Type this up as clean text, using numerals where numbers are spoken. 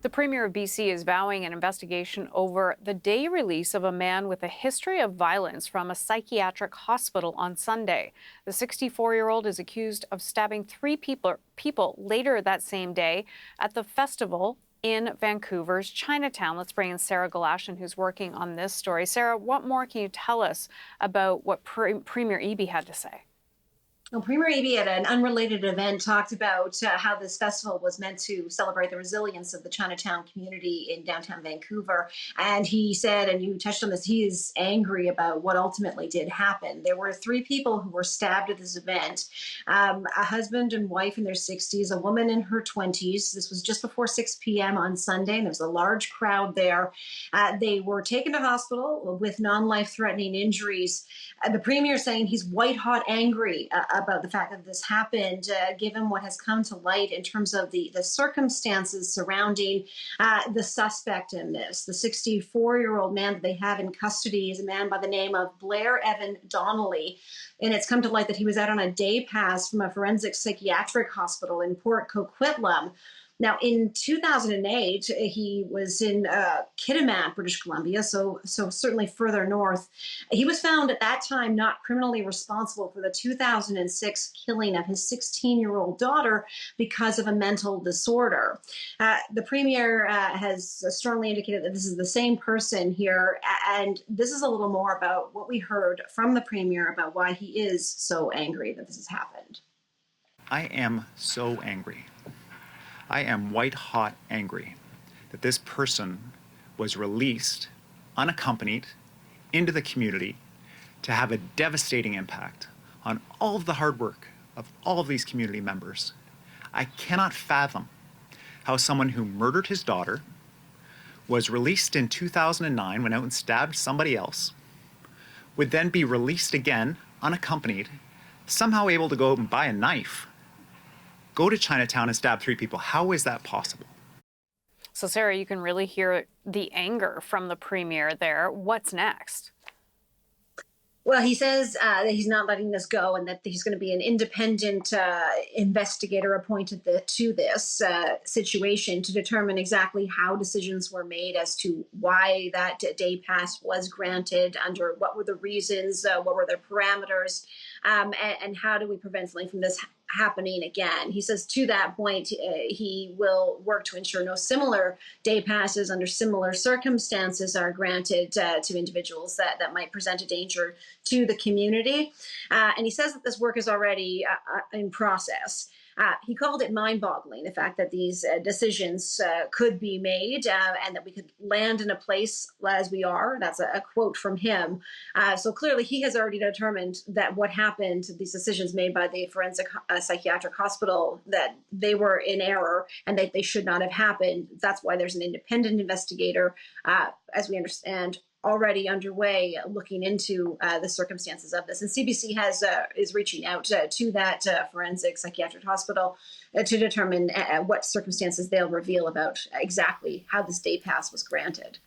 The Premier of BC is vowing an investigation over the day release of a man with a history of violence from a psychiatric hospital on Sunday. The 64-year-old is accused of stabbing three people later that same day at the festival in Vancouver's Chinatown. Let's bring in Sarah Galashan, who's working on this story. Sarah, what more can you tell us about what Premier Eby had to say? Well, Premier Eby at an unrelated event talked about how this festival was meant to celebrate the resilience of the Chinatown community in downtown Vancouver. And he said, and you touched on this, he is angry about what ultimately did happen. There were three people who were stabbed at this event, a husband and wife in their 60s, a woman in her 20s. This was just before 6 p.m. on Sunday, and there was a large crowd there. They were taken to hospital with non-life-threatening injuries. The Premier saying he's white-hot angry about the fact that this happened, given what has come to light in terms of the circumstances surrounding the suspect in this. The 64-year-old man that they have in custody is a man by the name of Blair Evan Donnelly. And it's come to light that he was out on a day pass from a forensic psychiatric hospital in Port Coquitlam. Now, in 2008, he was in Kitimat, British Columbia, so certainly further north. He was found at that time not criminally responsible for the 2006 killing of his 16-year-old daughter because of a mental disorder. The Premier has strongly indicated that this is the same person here, and this is a little more about what we heard from the Premier about why he is so angry that this has happened. I am so angry. I am white-hot angry that this person was released, unaccompanied, into the community to have a devastating impact on all of the hard work of all of these community members. I cannot fathom how someone who murdered his daughter, was released in 2009, went out and stabbed somebody else, would then be released again, unaccompanied, somehow able to go out and buy a knife, go to Chinatown and stab three people. How is that possible? So, Sarah, you can really hear the anger from the Premier there. What's next? Well, he says that he's not letting this go and that he's going to be an independent investigator appointed to this situation to determine exactly how decisions were made as to why that day pass was granted, under what were the reasons, what were the parameters, and how do we prevent something from this happening again. He says to that point, he will work to ensure no similar day passes under similar circumstances are granted to individuals that might present a danger to the community. And he says that this work is already in process. He called it mind-boggling, the fact that these decisions could be made and that we could land in a place as we are. That's a quote from him. So clearly he has already determined that what happened, these decisions made by the forensic psychiatric hospital, that they were in error and that they should not have happened. That's why there's an independent investigator, as we understand, already underway looking into the circumstances of this. And CBC is reaching out to that forensic psychiatric hospital to determine what circumstances they'll reveal about exactly how this day pass was granted.